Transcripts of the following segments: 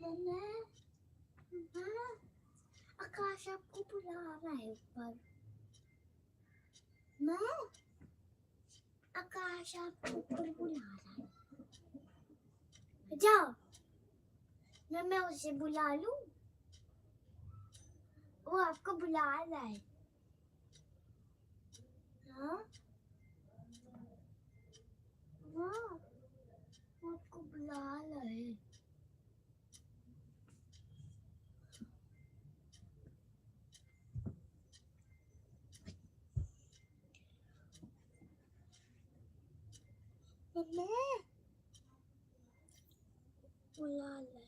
मम्मा मम्मा आकाश आपको बुला रहा है ऊपर मैं आकाश आपको ऊपर बुला रहा है जाओ मैं उसे बुला लूं वो आपको बुला रहा है हाँ हाँ वो आपको बुला रहा है मम्मा बुला रहा है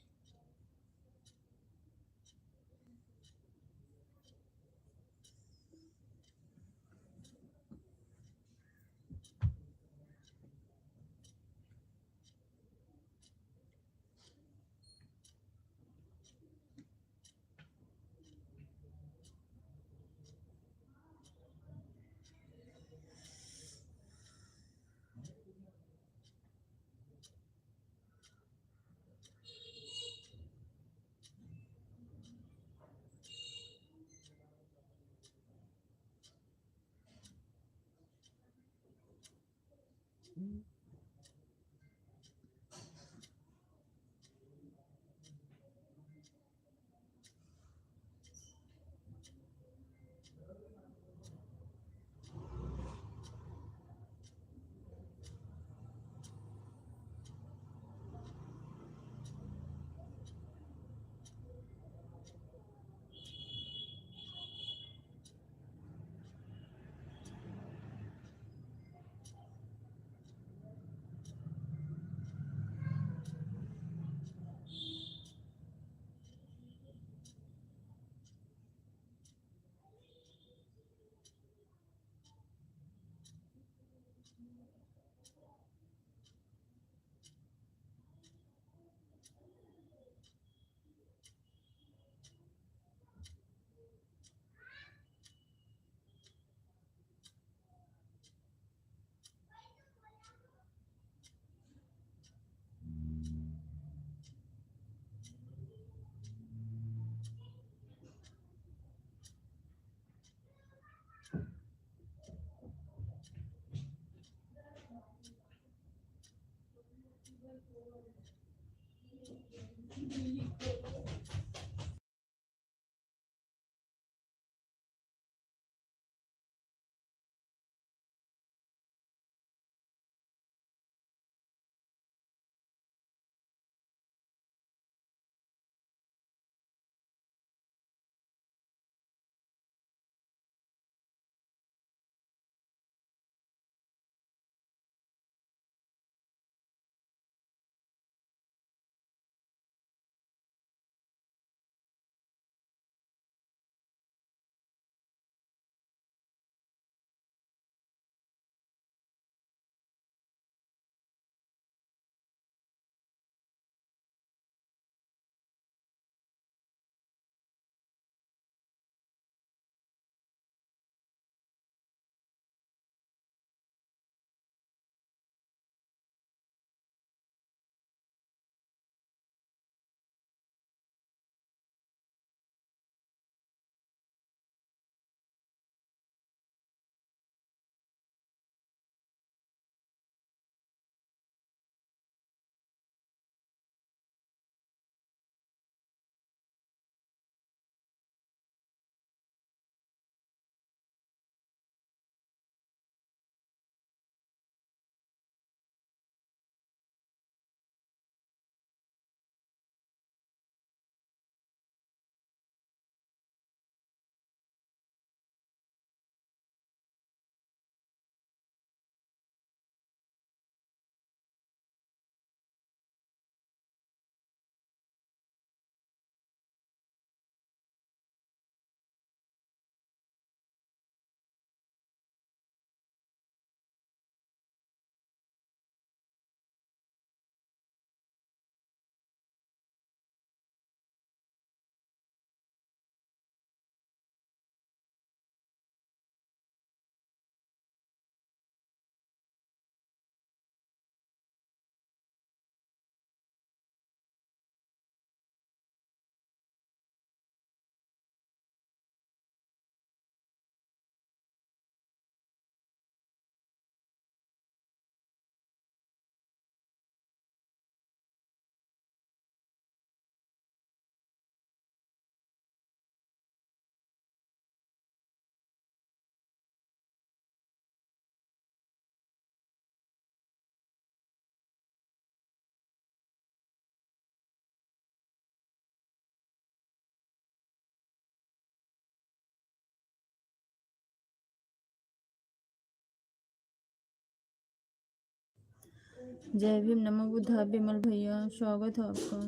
जय भीम, नमो बुद्धाय। विमल भैया स्वागत है आपका।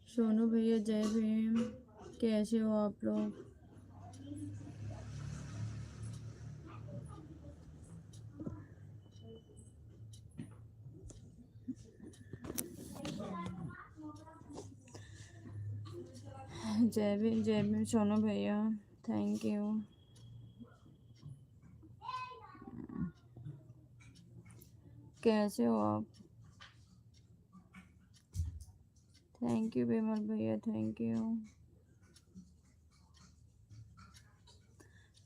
सोनू भैया जय भीम, कैसे हो आप लोग? जय भीम सोनू भैया, थैंक यू। कैसे हो आप? थैंक यू विमल भैया, थैंक यू।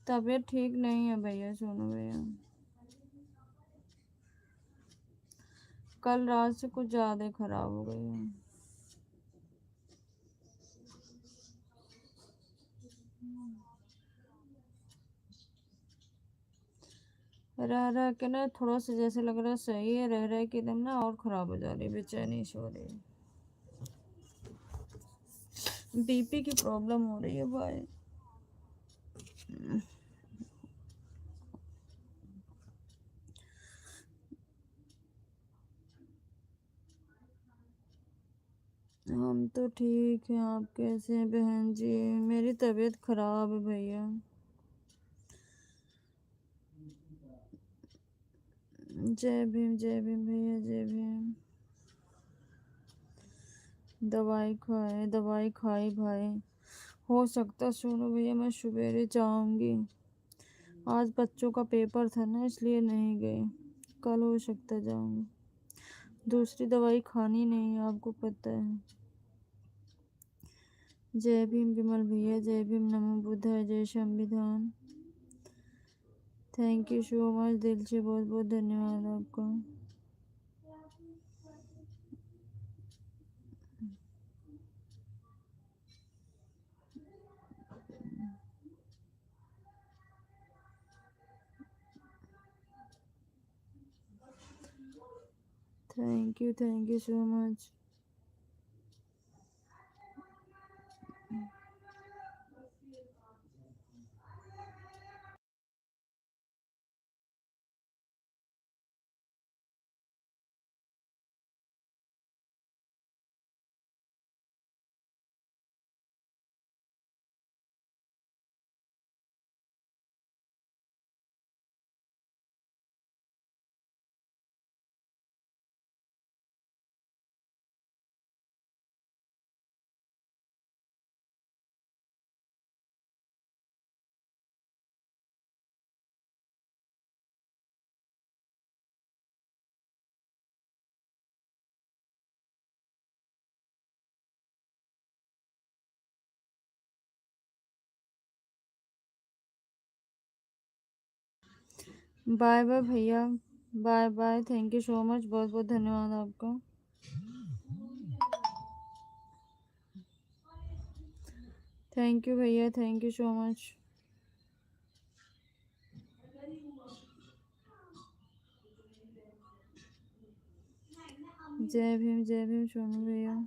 तबीयत ठीक नहीं है भैया, सोनू भैया। कल रात से कुछ ज़्यादा खराब हो गई है। रह रह के ना थोड़ा सा जैसे लग रहा है सही है, रह रह के एकदम ना और ख़राब हो जा रही है, बेचैनी सी हो रही है। बीपी की प्रॉब्लम हो रही है भाई। हम तो ठीक हैं, आप कैसे हैं बहन जी? मेरी तबीयत ख़राब है भैया। जय भीम भैया, जय भीम। दवाई खाई भाई। हो सकता सुनो भैया मैं सवेरे जाऊंगी, आज बच्चों का पेपर था ना इसलिए नहीं गई, कल हो सकता जाऊंगी। दूसरी दवाई खानी नहीं है, आपको पता है। जय भीम विमल भैया, जय भीम, नमो बुद्धाय, जय संविधान। थैंक यू सो मच, दिल से बहुत बहुत धन्यवाद आपका। Thank you so much. Bye bye भैया, bye bye, thank you so much, बहुत बहुत धन्यवाद आपका। थैंक यू भैया, थैंक यू सो मच। जय भीम सोनू भैया।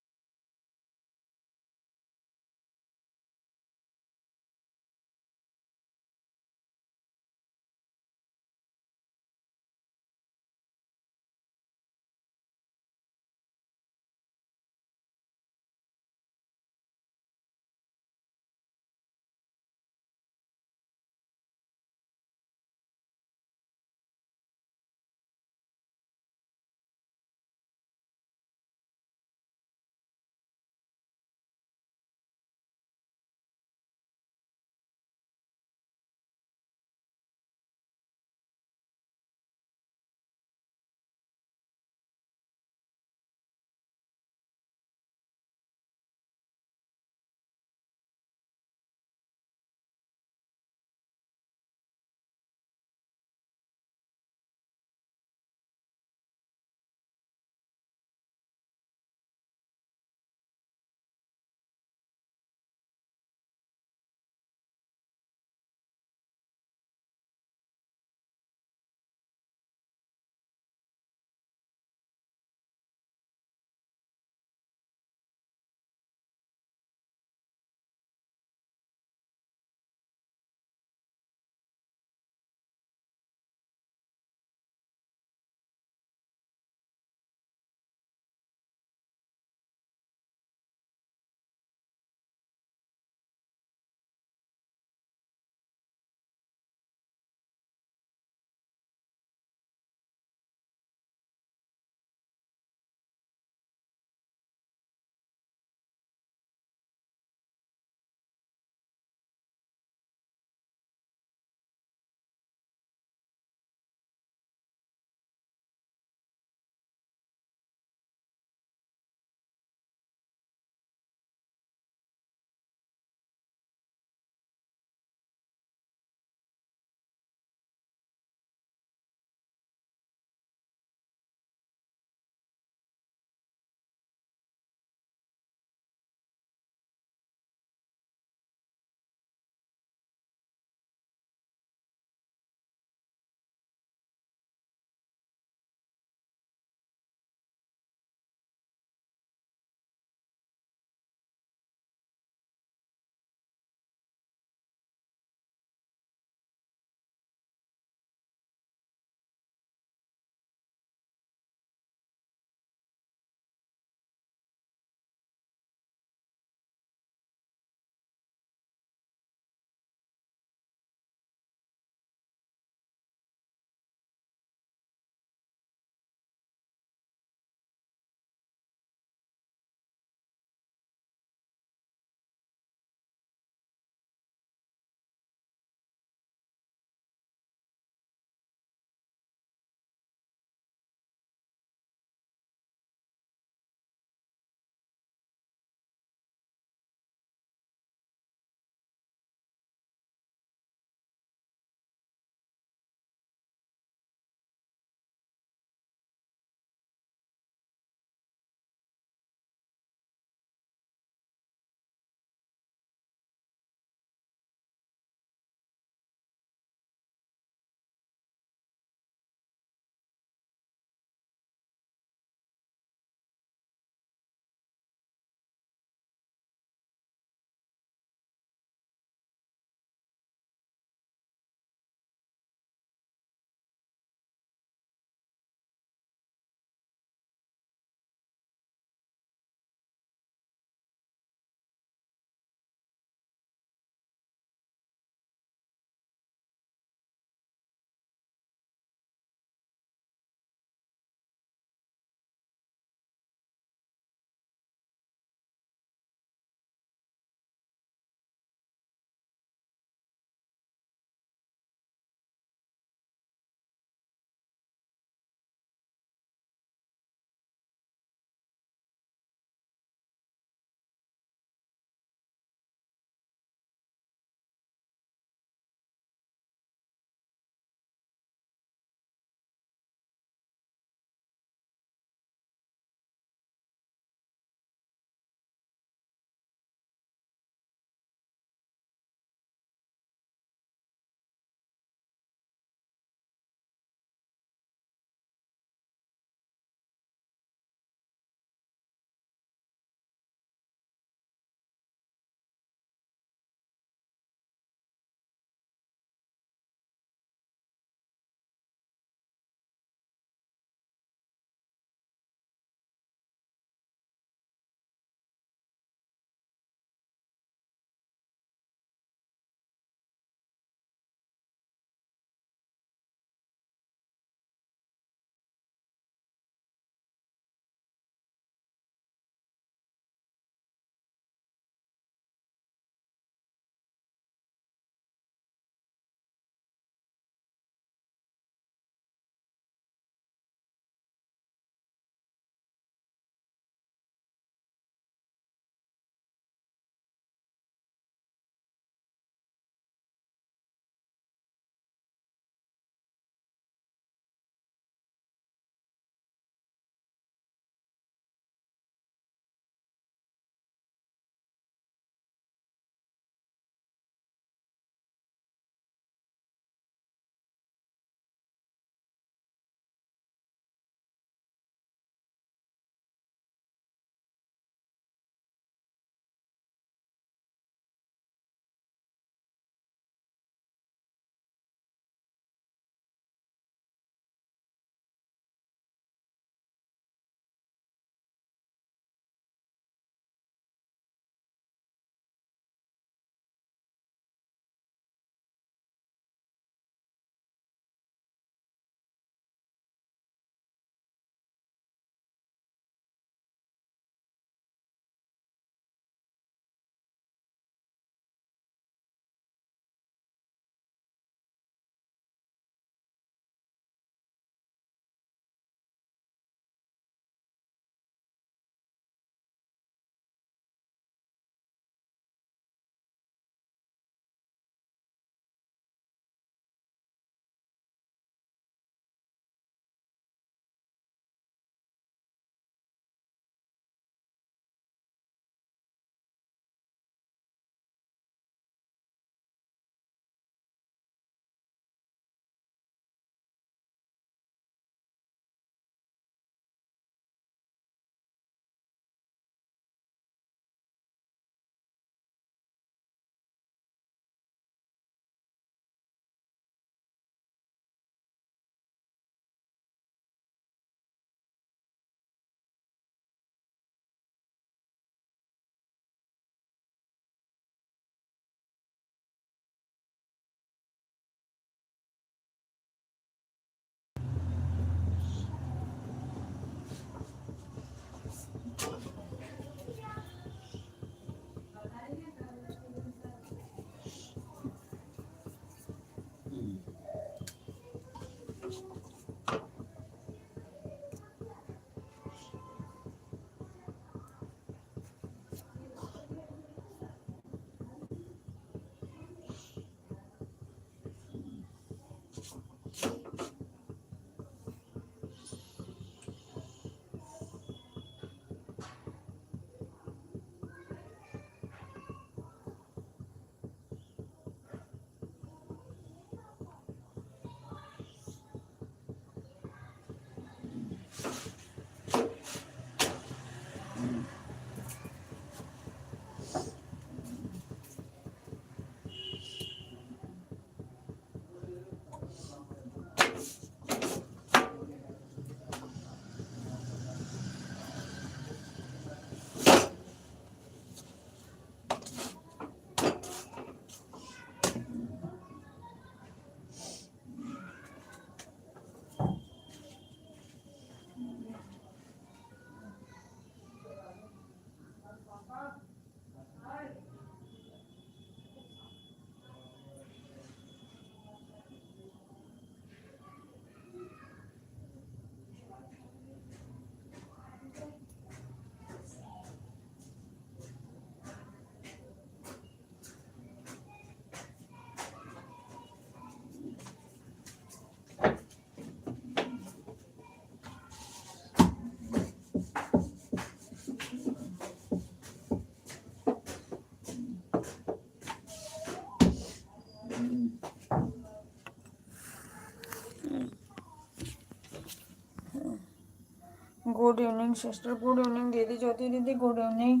Good evening sister, good evening दीदी, ज्योति दीदी गुड इवनिंग,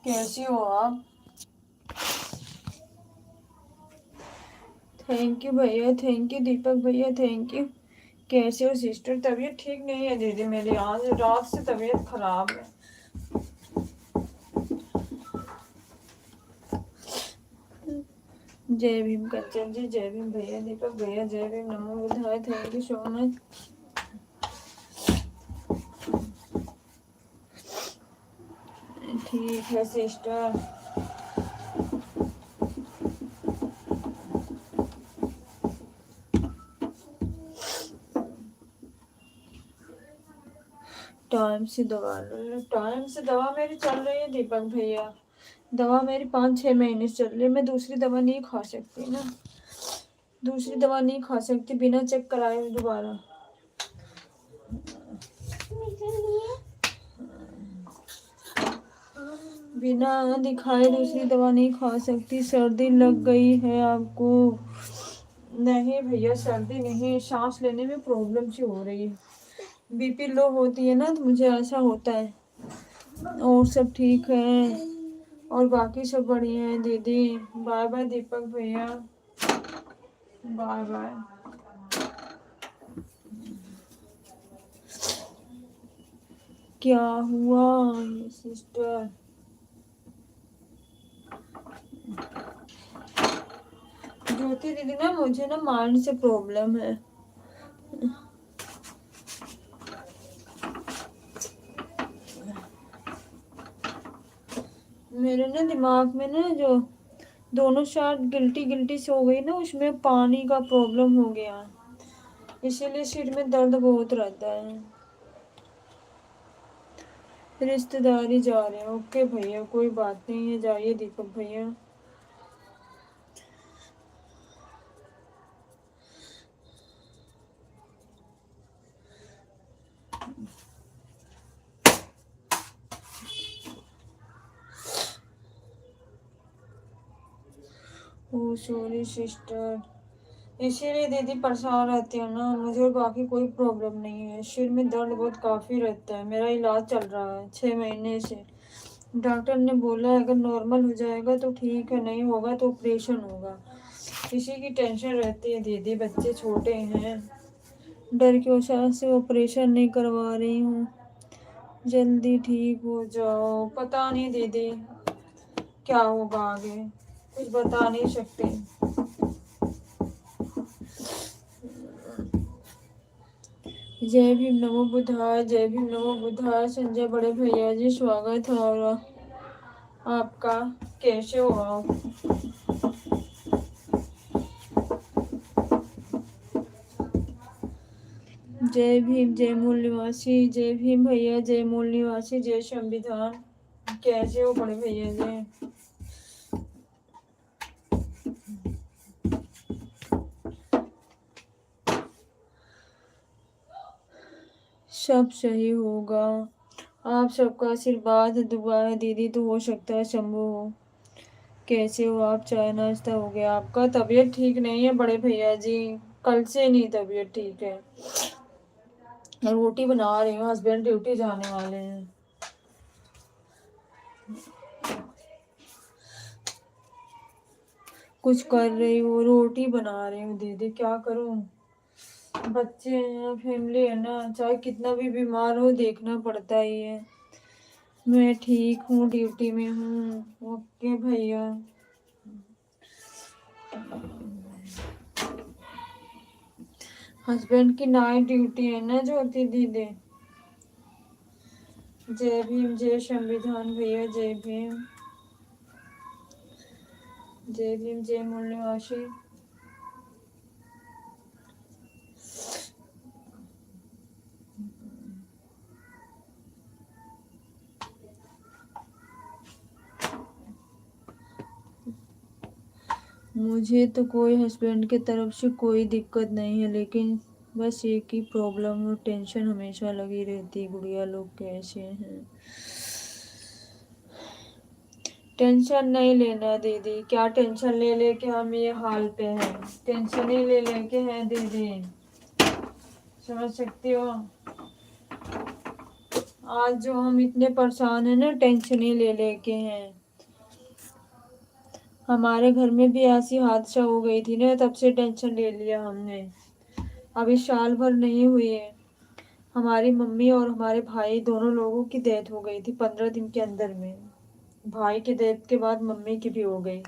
कैसी हो आप? थैंक यू भैया, थैंक यू दीपक भैया, थैंक यू। कैसे हो सिस्टर? तबीयत ठीक नहीं है दीदी मेरी, आज रात से तबीयत खराब है। जय भीम कंचन जी, जय भीम भैया, दीपक भैया, जय भीम, नमो बुद्धाय, थैंक यू सो मच। ठीक है सिस्टर। टाइम से दवा लो, टाइम से दवा मेरी चल रही है दीपक भैया, दवा मेरी 5-6 महीने से चल रही है। मैं दूसरी दवा नहीं खा सकती ना, दूसरी दवा नहीं खा सकती बिना चेक कराए दोबारा। बिना दिखाए दूसरी दवा नहीं खा सकती। सर्दी लग गई है आपको? नहीं भैया सर्दी नहीं, सांस लेने में प्रॉब्लम सी हो रही है, बीपी लो होती है ना तो मुझे ऐसा होता है। और सब ठीक है, और बाकी सब बढ़िया है दीदी। बाय बाय दीपक भैया, बाय बाय। क्या हुआ सिस्टर? ज्योति दीदी ना मुझे ना माइंड से प्रॉब्लम है। मेरे ना दिमाग में ना जो दोनों साइड गिल्टी गिल्टी से हो गई ना, उसमें पानी का प्रॉब्लम हो गया, इसीलिए सिर में दर्द बहुत रहता है। रिश्तेदारी जा रहे हैं, ओके भैया कोई बात नहीं है, जाइए दीपक भैया। ओ सॉरी सिस्टर, इसीलिए दीदी परेशान रहती है ना, मुझे और बाकी कोई प्रॉब्लम नहीं है। सिर में दर्द बहुत काफ़ी रहता है, मेरा इलाज चल रहा है 6 महीने से। डॉक्टर ने बोला अगर नॉर्मल हो जाएगा तो ठीक है, नहीं होगा तो ऑपरेशन होगा। इसी की टेंशन रहती है दीदी, बच्चे छोटे हैं, डर की वजह से ऑपरेशन नहीं करवा रही हूँ। जल्दी ठीक हो जाओ। पता नहीं दीदी क्या होगा आगे, कुछ बता नहीं सकते। जय भीम नमो बुद्धाय, जय भीम नमो बुद्धाय। संजय बड़े भैया जी स्वागत है और आपका, कैसे हो आप? जय भीम, जय मूल निवासी, जय भीम भैया, जय मूल निवासी, जय संविधान। कैसे हो बड़े भैया जी? सब सही होगा, आप सबका आशीर्वाद दुआ है दीदी तो हो सकता है संभव हो। कैसे हो आप? चाय नाश्ता हो गया आपका? तबीयत ठीक नहीं है बड़े भैया जी, कल से नहीं तबीयत ठीक है। रोटी बना रही हूँ, हस्बैंड ड्यूटी जाने वाले हैं। कुछ कर रही हूँ, रोटी बना रही हूँ दीदी, क्या करूँ? बच्चे हैं, फैमिली है ना, चाहे कितना भी बीमार हो देखना पड़ता ही है। मैं ठीक हूँ, ड्यूटी में हूँ। ओके भैया। हस्बैंड की नाइट ड्यूटी है ना ज्योति दीदी। जय भीम, जय संविधान भैया, जय भीम, जय भीम, जय मूल निवासी। मुझे तो कोई हस्बैंड की तरफ से कोई दिक्कत नहीं है, लेकिन बस एक ही प्रॉब्लम और टेंशन हमेशा लगी रहती है। गुड़िया लोग कैसे हैं? टेंशन नहीं लेना दीदी, क्या टेंशन ले लेके हम ये हाल पे हैं, टेंशन ही ले लेके हैं दीदी, समझ सकती हो? आज जो हम इतने परेशान हैं ना, टेंशन ही ले लेके हैं। हमारे घर में भी ऐसी हादसा हो गई थी ना, तब से टेंशन ले लिया हमने। अभी साल भर नहीं हुई है, हमारी मम्मी और हमारे भाई दोनों लोगों की डेथ हो गई थी 15 दिन के अंदर में। भाई के डेथ के बाद मम्मी की भी हो गई।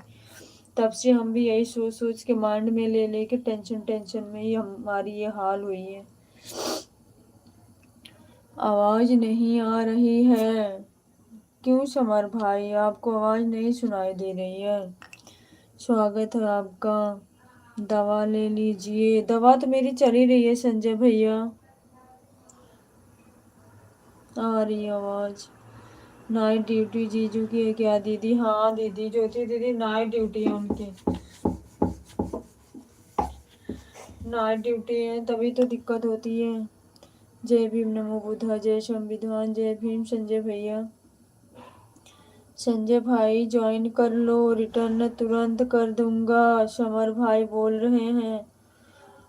तब से हम भी यही सोच सोच के माइंड में ले लेके टेंशन टेंशन में ही हमारी ये हाल हुई है। आवाज नहीं आ रही है। क्यों समर भाई, आपको आवाज नहीं सुनाई दे रही है? स्वागत है आपका। दवा ले लीजिए। दवा तो मेरी चल ही रही है संजय भैया। आ रही आवाज। नाइट ड्यूटी जीजू की है क्या दीदी? हाँ दीदी, ज्योति दीदी नाइट ड्यूटी है उनकी। नाइट ड्यूटी है तभी तो दिक्कत होती है। जय भीम, नमो बुद्धा, जय संविधान, जय भीम संजय भैया। संजय भाई ज्वाइन कर लो, रिटर्न तुरंत कर दूंगा, समर भाई बोल रहे हैं।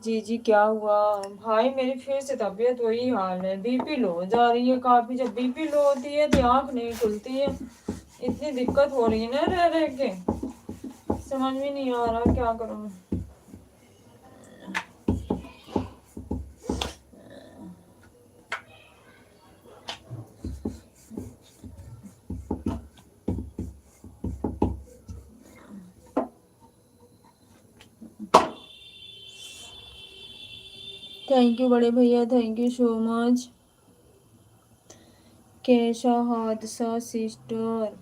जी जी, क्या हुआ भाई? मेरी फिर से तबीयत वही हाल है, बीपी लो हो जा रही है काफी। जब बीपी लो होती है तो आँख नहीं खुलती है। इतनी दिक्कत हो रही है ना रह रह के, समझ में नहीं आ रहा क्या करूं मैं। थैंक यू बड़े भैया, थैंक यू सो मच। कैसा हादसा सिस्टर?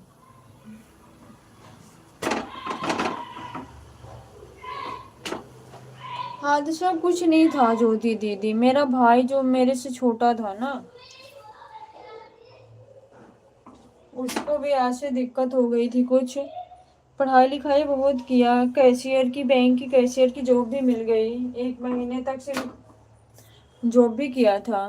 हादसा कुछ नहीं था ज्योति दीदी, मेरा भाई जो मेरे से छोटा था ना, उसको भी ऐसे दिक्कत हो गई थी कुछ। पढ़ाई लिखाई बहुत किया, कैशियर की, बैंक की कैशियर की जॉब भी मिल गई। 1 महीने तक सिर्फ जॉब भी किया था।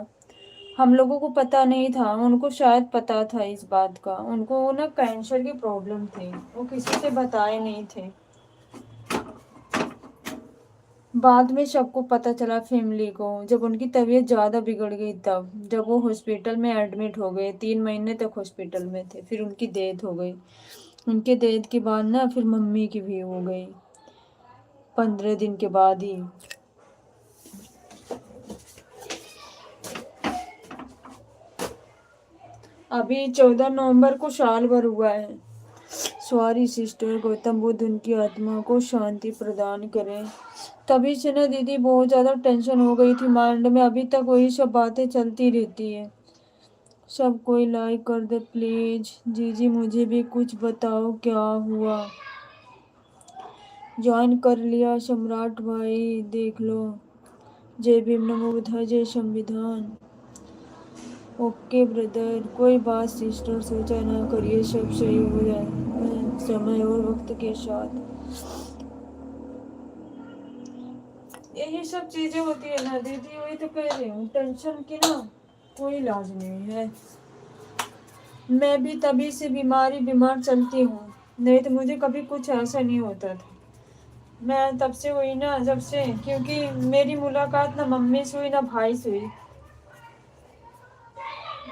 हम लोगों को पता नहीं था, उनको शायद पता था इस बात का। उनको ना कैंसर की प्रॉब्लम थी, वो किसी से बताए नहीं थे। बाद में सबको पता चला, फैमिली को, जब उनकी तबीयत ज़्यादा बिगड़ गई तब, जब वो हॉस्पिटल में एडमिट हो गए, 3 महीने तक हॉस्पिटल में थे, फिर उनकी डेथ हो गई। उनके डेथ के बाद ना फिर मम्मी की भी हो गई 15 दिन के बाद ही। अभी 14 नवंबर को साल भर हुआ है। सॉरी सिस्टर, गौतम बुद्ध उनकी आत्मा को शांति प्रदान करें। तभी से ना दीदी बहुत ज़्यादा टेंशन हो गई थी माइंड में, अभी तक वही सब बातें चलती रहती है। सब कोई लाइक कर दे प्लीज। जी जी, मुझे भी कुछ बताओ क्या हुआ? ज्वाइन कर लिया सम्राट भाई, देख लो। जय भीम, नमो बुद्धाय, जय संविधान। ओके ब्रदर, कोई बात सिस्टर, सोचा ना करिए, सब सही हो जाए समय और वक्त के साथ। यही सब चीजें होती है ना दीदी, वही तो कह रही हूँ, टेंशन की ना कोई इलाज नहीं है। मैं भी तभी से बीमार चलती हूँ, नहीं तो मुझे कभी कुछ ऐसा नहीं होता था। मैं तब से हुई ना, जब से, क्योंकि मेरी मुलाकात ना मम्मी से हुई ना भाई से हुई,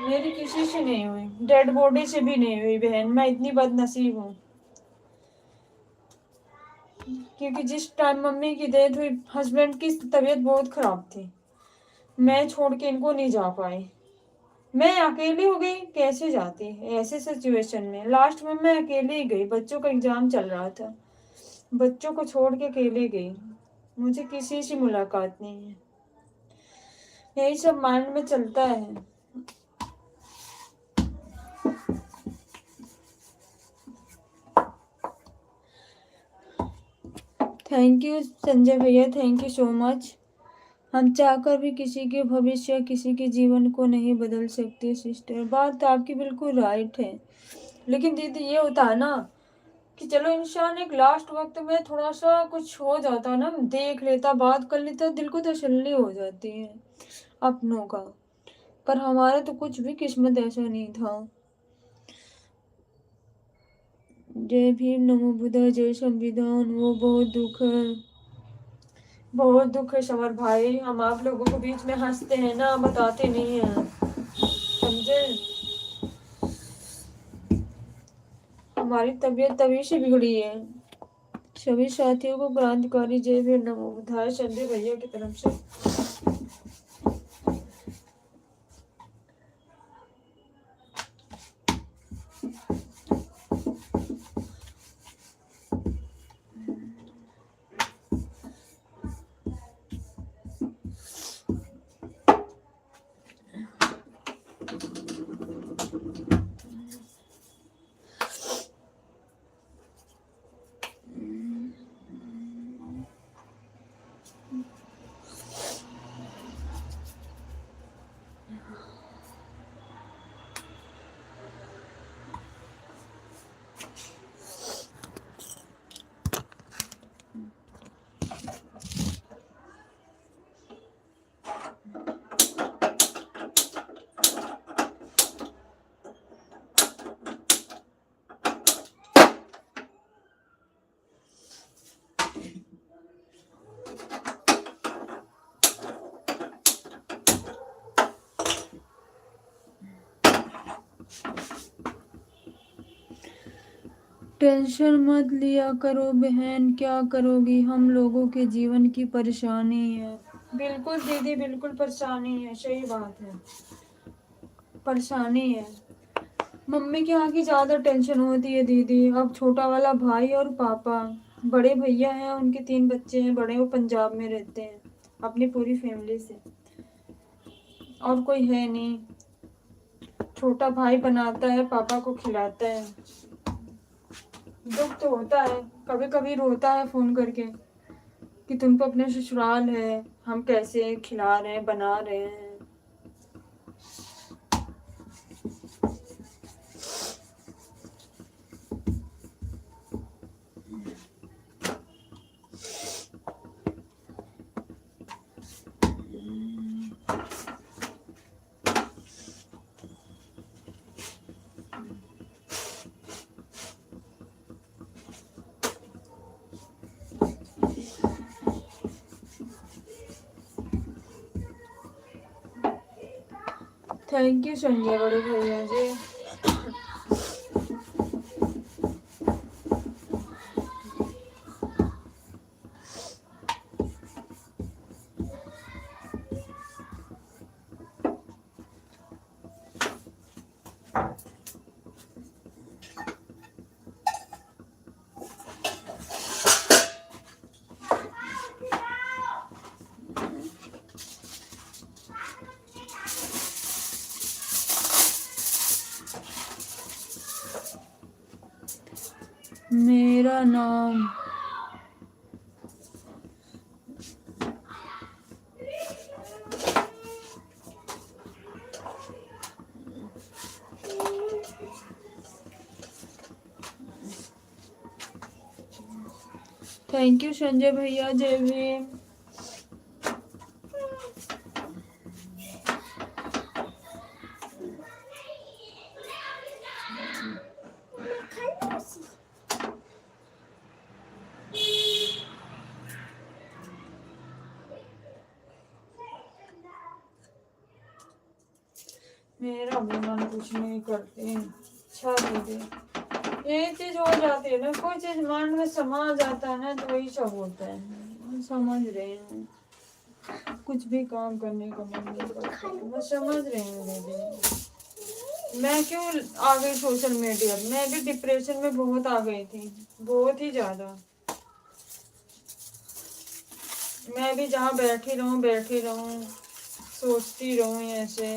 मेरी किसी से नहीं हुई, डेड बॉडी से भी नहीं हुई बहन। मैं इतनी बदनसीब हूँ, क्योंकि जिस टाइम मम्मी की डेथ हुई, हस्बैंड की तबीयत बहुत खराब थी, मैं छोड़ के इनको नहीं जा पाई। मैं अकेली हो गई, कैसे जाती ऐसे सिचुएशन में? लास्ट में मैं अकेले ही गई, बच्चों का एग्जाम चल रहा था, बच्चों को छोड़ के अकेले गई। मुझे किसी से मुलाकात नहीं है, यही सब माइंड में चलता है। थैंक यू संजय भैया, थैंक यू सो मच। हम चाहकर भी किसी के भविष्य, किसी के जीवन को नहीं बदल सकते सिस्टर, बात तो आपकी बिल्कुल राइट है। लेकिन दीदी ये होता है ना कि चलो इंसान एक लास्ट वक्त में थोड़ा सा कुछ हो जाता है ना, देख लेता, बात कर लेता, दिल को तसल्ली हो जाती है अपनों का। पर हमारा तो कुछ भी किस्मत ऐसा नहीं था। जय भीम, नमो बुद्धा, जय संविधान। वो बहुत दुख है, बहुत दुख है समर भाई। हम आप लोगों को बीच में हंसते हैं ना, बताते नहीं हैं, समझे? हमारी तबीयत तभी से बिगड़ी है। सभी साथियों को क्रांतिकारी जय भीम नमो बुधाय संजय भैया की तरफ से। टेंशन मत लिया करो बहन, क्या करोगी, हम लोगों के जीवन की परेशानी है। बिल्कुल दीदी, बिल्कुल परेशानी है, सही बात है, परेशानी है। मम्मी के यहाँ की ज्यादा टेंशन होती है दीदी। अब छोटा वाला भाई और पापा, बड़े भैया हैं, उनके 3 बच्चे हैं बड़े, वो पंजाब में रहते हैं अपनी पूरी फैमिली से, और कोई है नहीं। छोटा भाई बनाता है, पापा को खिलाता है। दुख तो होता है, कभी कभी रोता है फोन करके कि तुम तो अपने ससुराल है, हम कैसे खिला रहे हैं, बना रहे हैं। थैंक यू संजय बड़े भैया जी। मेरा नाम थैंक यू संजय भैया, जय भीम। मेरा भी मन कुछ नहीं करते, अच्छा दीदी। ये चीज हो जाती है ना, कोई चीज मन में समा जाता है ना, तो वही सब होता है। समझ रहे हैं, कुछ भी काम करने का मन नहीं करता, मैं समझ रही हूँ दीदी। मैं क्यों आ गई सोशल मीडिया, मैं भी डिप्रेशन में बहुत आ गई थी, बहुत ही ज्यादा। मैं भी जहाँ बैठी रहूं सोचती रहूं ऐसे।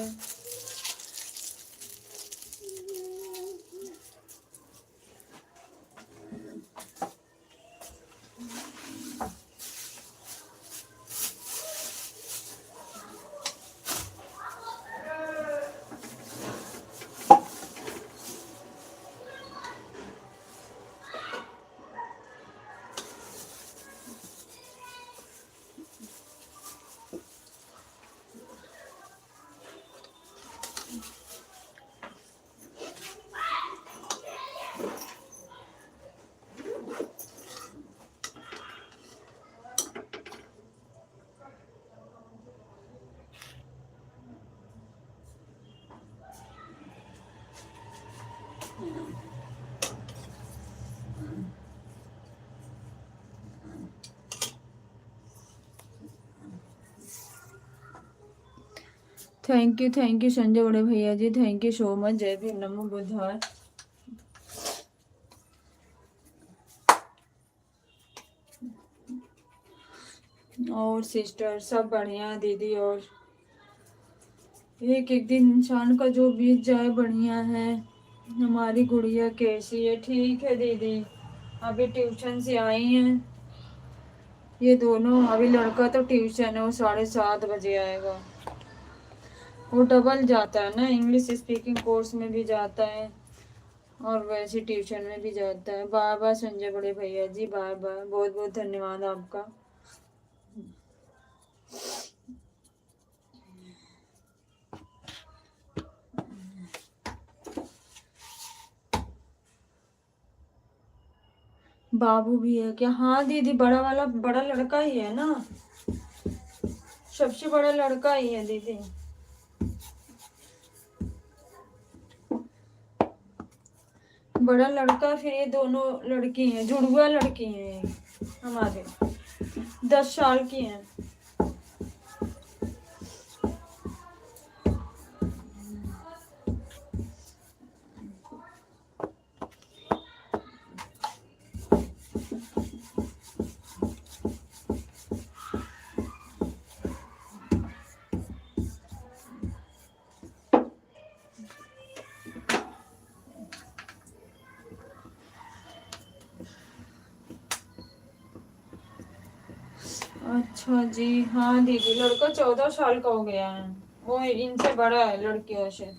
थैंक यू संजय बड़े भैया जी, थैंक यू सो मच। जय भीम, नमो बुद्धाय। और सिस्टर सब बढ़िया दीदी। और एक एक दिन इंसान का जो बीत जाए बढ़िया है। हमारी गुड़िया कैसी है? ठीक है दीदी, अभी ट्यूशन से आई हैं ये दोनों। अभी लड़का तो ट्यूशन है, वो 7:30 बजे आएगा। वो डबल जाता है ना, इंग्लिश स्पीकिंग कोर्स में भी जाता है और वैसे ट्यूशन में भी जाता है। बाय बाय संजय बड़े भैया जी, बाय बाय, बहुत बहुत धन्यवाद आपका। बाबू भी है क्या? हाँ दीदी, बड़ा वाला बड़ा लड़का ही है ना, सबसे बड़ा लड़का ही है दीदी। बड़ा लड़का, फिर ये दोनों लड़की हैं, जुड़वा लड़की हैं हमारे, 10 साल की हैं। अच्छा जी, हाँ दीदी, लड़का 14 साल का हो गया है, वो इनसे बड़ा है लड़कियों से।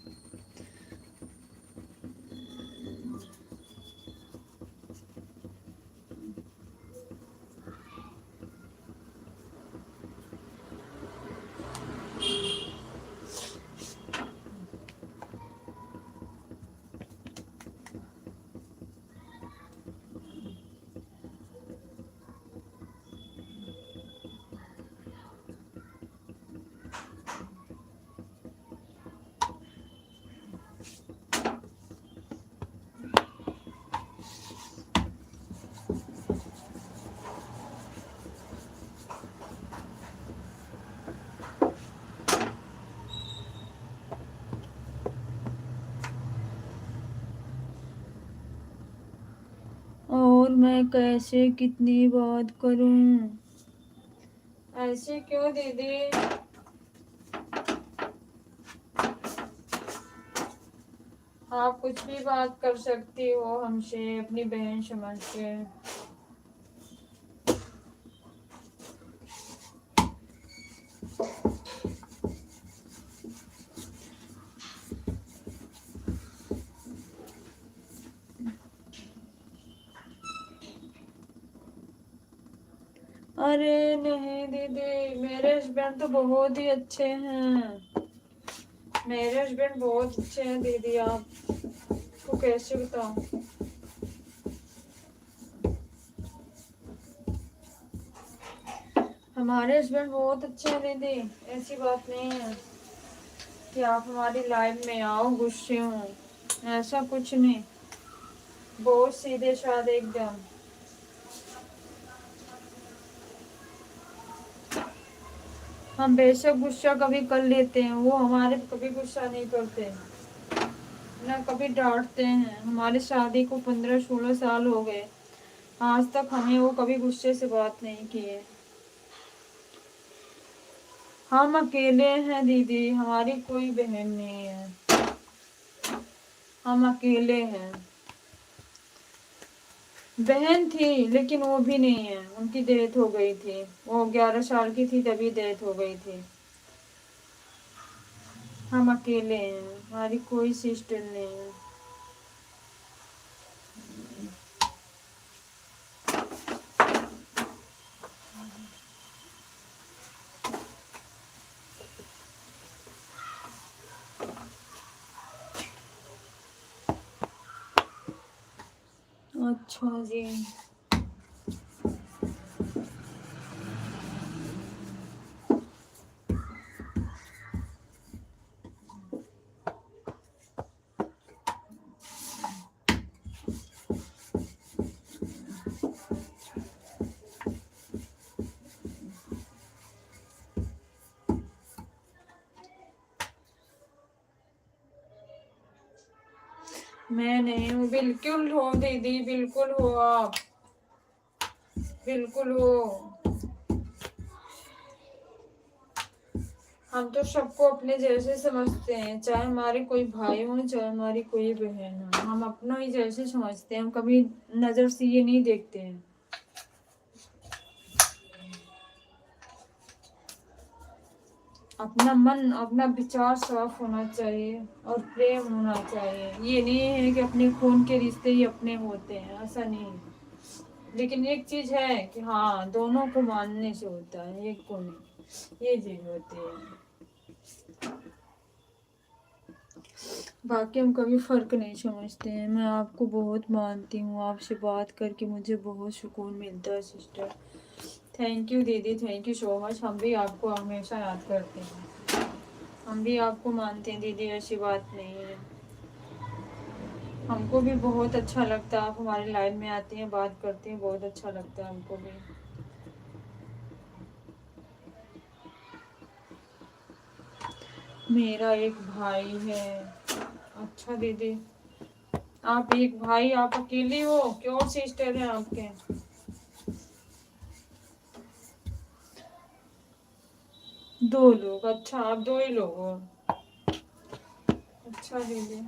और मैं कैसे कितनी बात करूं? ऐसे क्यों दीदी? आप कुछ भी बात कर सकती हो हमसे, अपनी बहन समझ के। अरे नहीं दीदी, मेरे हस्बैंड तो बहुत ही अच्छे हैं, मेरे हस्बैंड बहुत अच्छे हैं दीदी, आपको कैसे बताऊं। हमारे हस्बैंड बहुत अच्छे हैं दीदी, ऐसी बात नहीं है कि आप हमारी लाइफ में आओ गुस्से हो, ऐसा कुछ नहीं, बहुत सीधे साधे एकदम। हम बेशक गुस्सा कभी कर लेते हैं, वो हमारे पे कभी गुस्सा नहीं करते, ना कभी डांटते हैं। हमारी शादी को 15-16 साल हो गए, आज तक हमें वो कभी गुस्से से बात नहीं किए। हम अकेले हैं दीदी, हमारी कोई बहन नहीं है, हम अकेले हैं। बहन थी लेकिन वो भी नहीं है, उनकी डेथ हो गई थी, वो 11 साल की थी तभी डेथ हो गई थी। हम अकेले हैं, हमारी कोई सिस्टर नहीं है। अच्छा जी, मैं नहीं हूँ। बिल्कुल हो दीदी, बिल्कुल हो आप, बिल्कुल हो। हम तो सबको अपने जैसे समझते हैं, चाहे हमारे कोई भाई हो चाहे हमारी कोई बहन हो, हम अपनों ही जैसे समझते हैं। हम कभी नजर से ये नहीं देखते हैं। अपना मन, अपना विचार साफ होना चाहिए और प्रेम होना चाहिए। ये नहीं है कि अपने खून के रिश्ते ही अपने होते हैं, ऐसा नहीं है। लेकिन एक चीज है कि हाँ, दोनों को मानने से होता है, एक को नहीं, ये चीज होती है। बाकी हम कभी फर्क नहीं समझते हैं। मैं आपको बहुत मानती हूँ, आपसे बात करके मुझे बहुत सुकून मिलता है सिस्टर। थैंक यू दीदी, थैंक यू सो मच। हम भी आपको हमेशा याद करते हैं, हम भी आपको मानते हैं दीदी, ऐसी बात नहीं है। हमको भी बहुत अच्छा लगता है आप हमारी लाइफ में आती हैं, बात करती हैं, बहुत अच्छा लगता है हमको भी। मेरा एक भाई है। अच्छा दीदी, आप एक भाई, आप अकेली हो कि और सिस्टर हैं आपके? दो लोग, अच्छा आप दो ही लोग हो। अच्छा दीदी,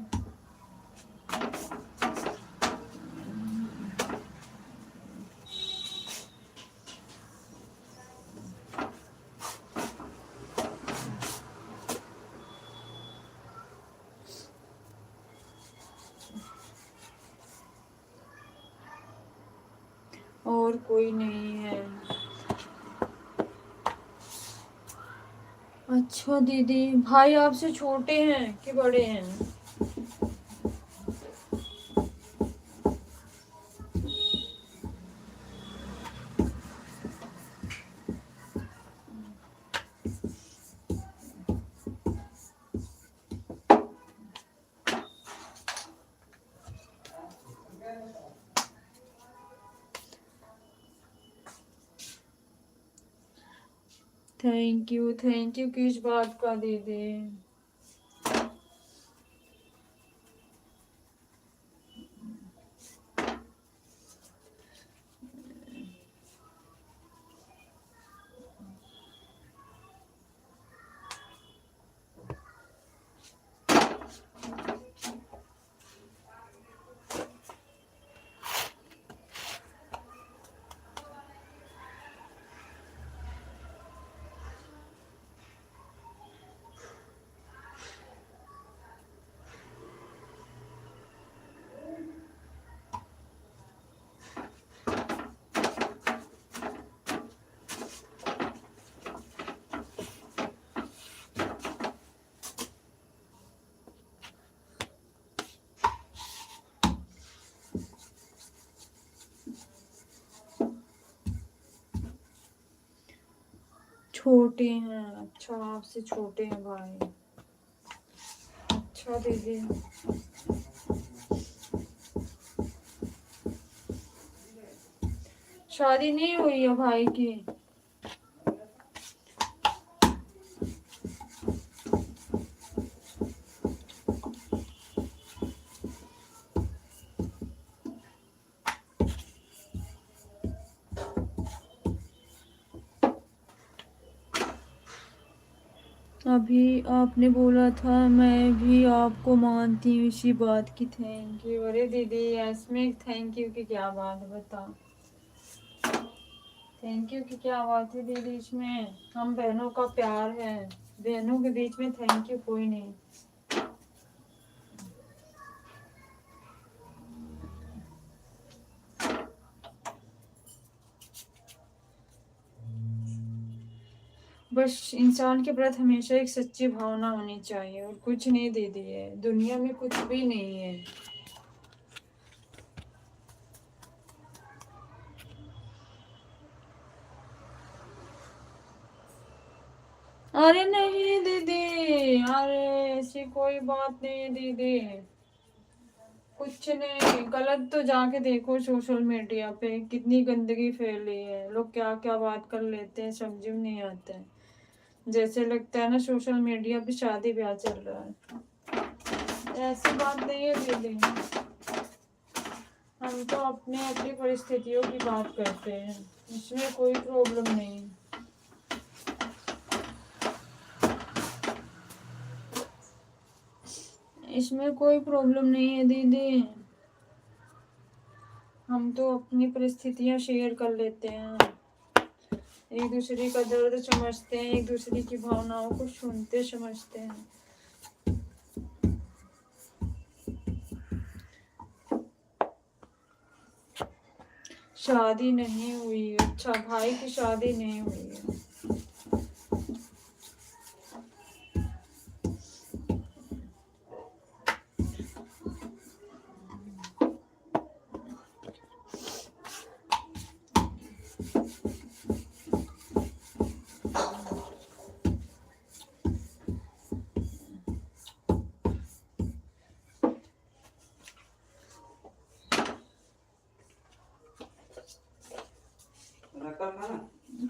और कोई नहीं है। अच्छा दीदी, भाई आपसे छोटे हैं कि बड़े हैं? थैंक यू किस बात का दीदी? छोटे हैं, अच्छा आपसे छोटे हैं भाई। अच्छा दीदी, शादी नहीं हुई है भाई की? अभी आपने बोला था मैं भी आपको मानती हूँ, इसी बात की थैंक यू। अरे दीदी, इसमें थैंक यू की क्या बात है, बताओ। थैंक यू की क्या बात है दीदी इसमें? हम बहनों का प्यार है, बहनों के बीच में थैंक यू कोई नहीं। बस इंसान के प्रति हमेशा एक सच्ची भावना होनी चाहिए, और कुछ नहीं दीदी, है दुनिया में कुछ भी नहीं है। अरे नहीं दीदी, अरे ऐसी कोई बात नहीं है दीदी, कुछ नहीं। गलत तो जाके देखो सोशल मीडिया पे कितनी गंदगी फैली है, लोग क्या क्या बात कर लेते हैं, समझ में नहीं आता है। जैसे लगता है ना सोशल मीडिया पे शादी ब्याह चल रहा है, ऐसी बात नहीं है दीदी। हम तो अपने अपनी परिस्थितियों की बात करते हैं, इसमें कोई प्रॉब्लम नहीं। इसमें कोई प्रॉब्लम नहीं है दीदी, हम तो अपनी परिस्थितियां शेयर कर लेते हैं, एक दूसरे का दर्द समझते हैं, एक दूसरे की भावनाओं को सुनते समझते हैं। शादी नहीं हुई, अच्छा भाई की शादी नहीं हुई है।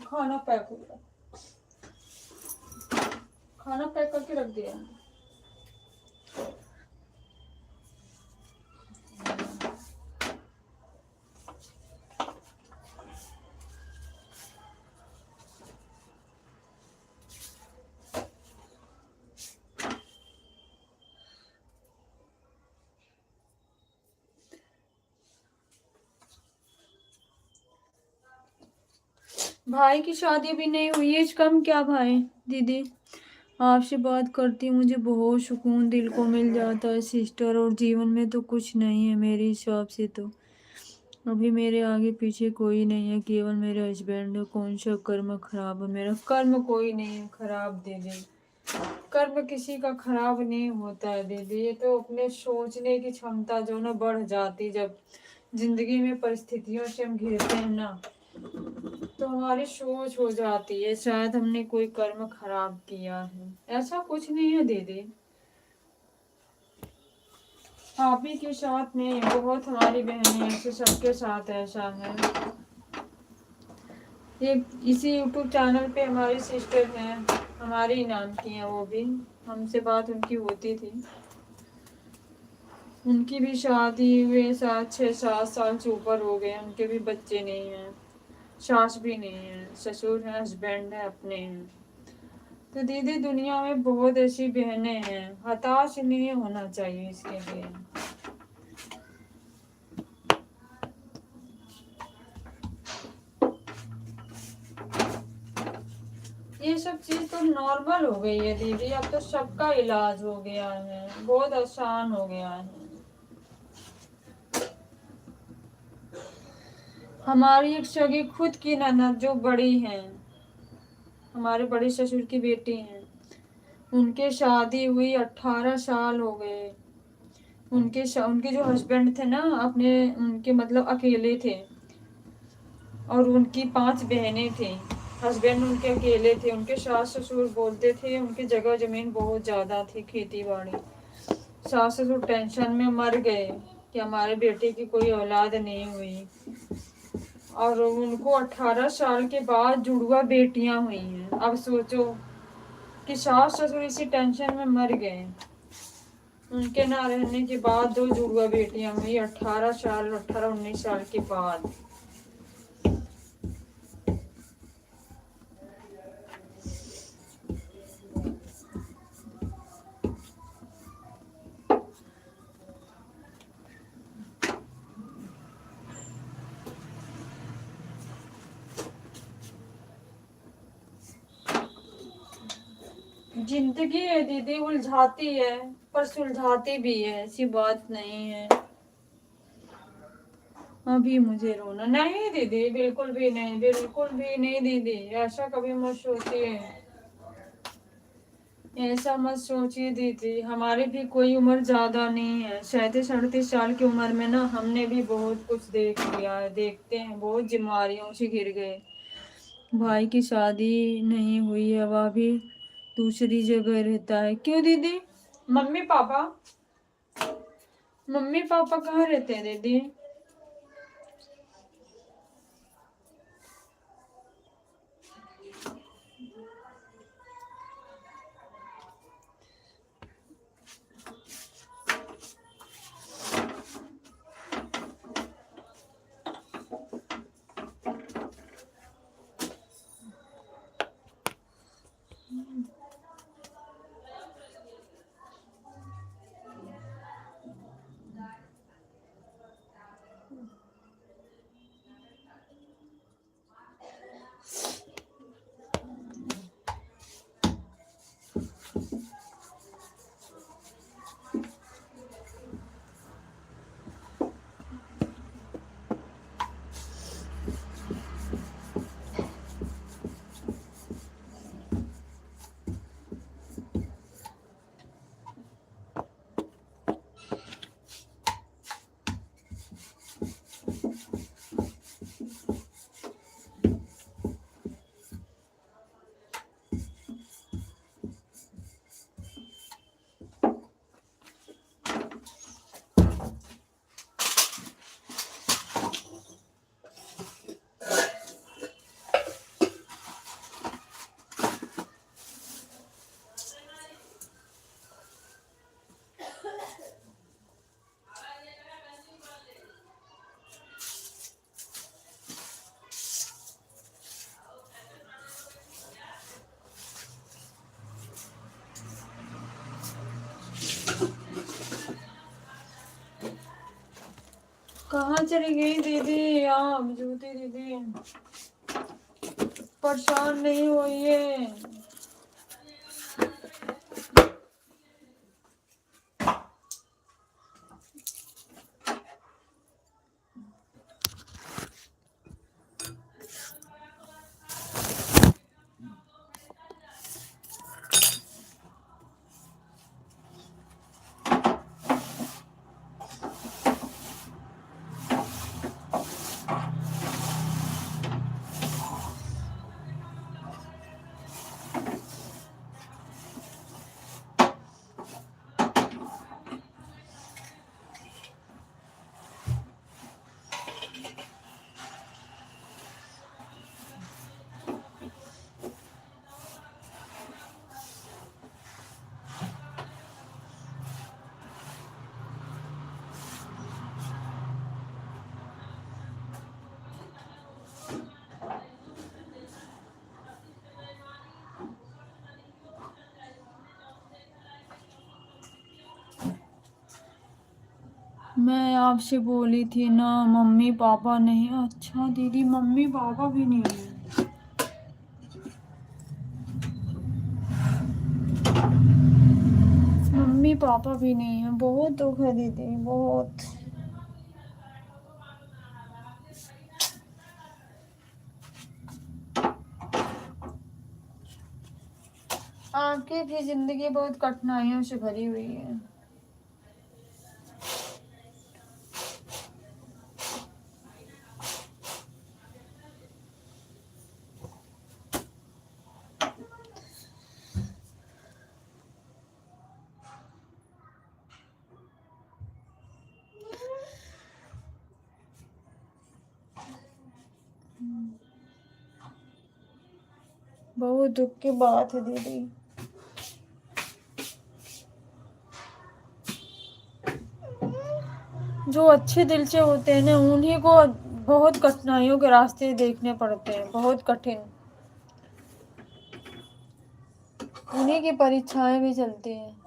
खाना पैक हो गया, खाना पैक करके रख दिया। भाई की शादी भी नहीं हुई है, कम क्या भाई। दीदी आपसे बात करती मुझे बहुत सुकून दिल को मिल जाता है सिस्टर, और जीवन में तो कुछ नहीं है मेरे हिसाब से तो अभी मेरे आगे पीछे कोई नहीं है, केवल मेरे हस्बैंड है। कौन सा कर्म खराब है मेरा, कर्म कोई नहीं है खराब दीदी, कर्म किसी का खराब नहीं होता है दीदी, ये तो अपने सोचने की क्षमता जो ना बढ़ जाती, जब जिंदगी में परिस्थितियों से हम घिरते हैं ना, तो हमारी सोच हो जाती है शायद हमने कोई कर्म खराब किया है। ऐसा कुछ नहीं है दीदी, आप ही के साथ नहीं, बहुत हमारी बहनें ऐसे सबके साथ ऐसा है। एक इसी यूट्यूब चैनल पे हमारी सिस्टर हैं, हमारी नाम की हैं, वो भी हमसे बात उनकी होती थी, उनकी भी शादी हुए 6-7 साल से ऊपर हो गए, उनके भी बच्चे नहीं हैं, सास भी नहीं है, ससुर है, हस्बैंड है, अपने हैं। तो दीदी दुनिया में बहुत ऐसी बहनें हैं, हताश नहीं होना चाहिए इसके लिए। ये सब चीज तो नॉर्मल हो गई है दीदी, अब तो सबका इलाज हो गया है, बहुत आसान हो गया है। हमारी एक सगी खुद की ननद जो बड़ी हैं, हमारे बड़े ससुर की बेटी हैं, उनके शादी हुई 18 साल हो गए। उनके जो हस्बैंड थे ना, अपने उनके मतलब अकेले थे, और उनकी 5 बहनें थी, हस्बैंड उनके अकेले थे। उनके सास ससुर बोलते थे उनकी जगह जमीन बहुत ज्यादा थी, खेती बाड़ी। सास ससुर टेंशन में मर गए कि हमारे बेटे की कोई औलाद नहीं हुई, और उनको 18 साल के बाद जुड़वा बेटियां हुई हैं। अब सोचो कि सास ससुर इसी टेंशन में मर गए, उनके ना रहने के बाद 2 जुड़वा बेटियां हुई 18-19 साल के बाद। जिंदगी है दीदी, उलझाती है पर सुलझाती भी है, ऐसी बात नहीं है। अभी मुझे रोना नहीं दीदी, बिल्कुल भी नहीं, बिल्कुल भी नहीं दीदी, ऐसा कभी मत सोचिए, ऐसा मत सोचिए दीदी। हमारी भी कोई उम्र ज्यादा नहीं है, 37-38 साल की उम्र में ना हमने भी बहुत कुछ देख लिया है, देखते हैं, बहुत जिम्मेदारियों से घिर गए। भाई की शादी नहीं हुई है, वह भी दूसरी जगह रहता है। क्यों दीदी, मम्मी पापा मम्मी पापा कहाँ रहते हैं दीदी? चली गई दीदी। आप ज्योति दीदी परेशान नहीं होइए। मैं आपसे बोली थी ना मम्मी पापा नहीं। अच्छा दीदी मम्मी पापा भी नहीं है। मम्मी पापा भी नहीं है। बहुत दुख है दीदी बहुत। आपकी भी जिंदगी बहुत कठिनाइयों से भरी हुई है। बहुत दुख की बात है दीदी। जो अच्छे दिल से होते हैं ना उन्हीं को बहुत कठिनाइयों के रास्ते देखने पड़ते हैं। बहुत कठिन उन्हीं की परीक्षाएं भी चलती हैं।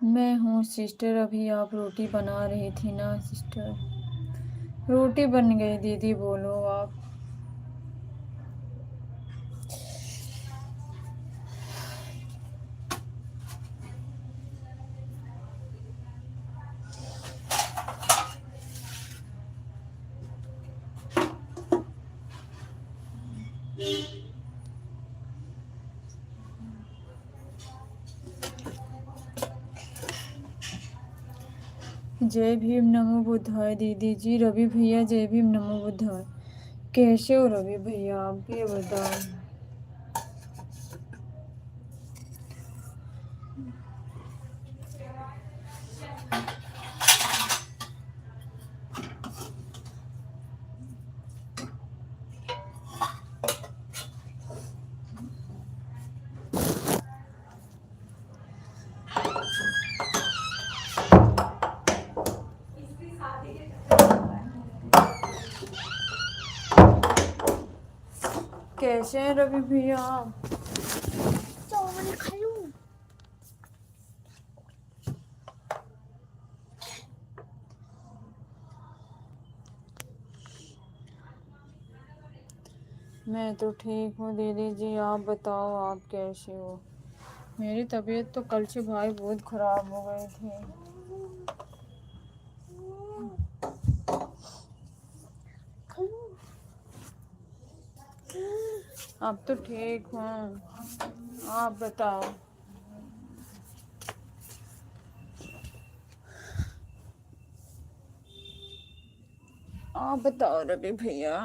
मैं हूँ सिस्टर। अभी आप रोटी बना रही थी ना सिस्टर। रोटी बन गई दीदी। बोलो आप। जय भीम नमो बुद्धाय दीदी जी। रवि भैया जय भीम नमो बुद्धाय। कैसे हो रवि भैया आप ये बताओ। कैसे हैं रवि भैया आप। चावल खा लूं। मैं तो ठीक हूँ दीदी जी, आप बताओ आप कैसे हो। मेरी तबीयत तो कल से भाई बहुत ख़राब हो गई थी। अब तो ठीक हूँ, आप बताओ। आप बताओ रवि भैया।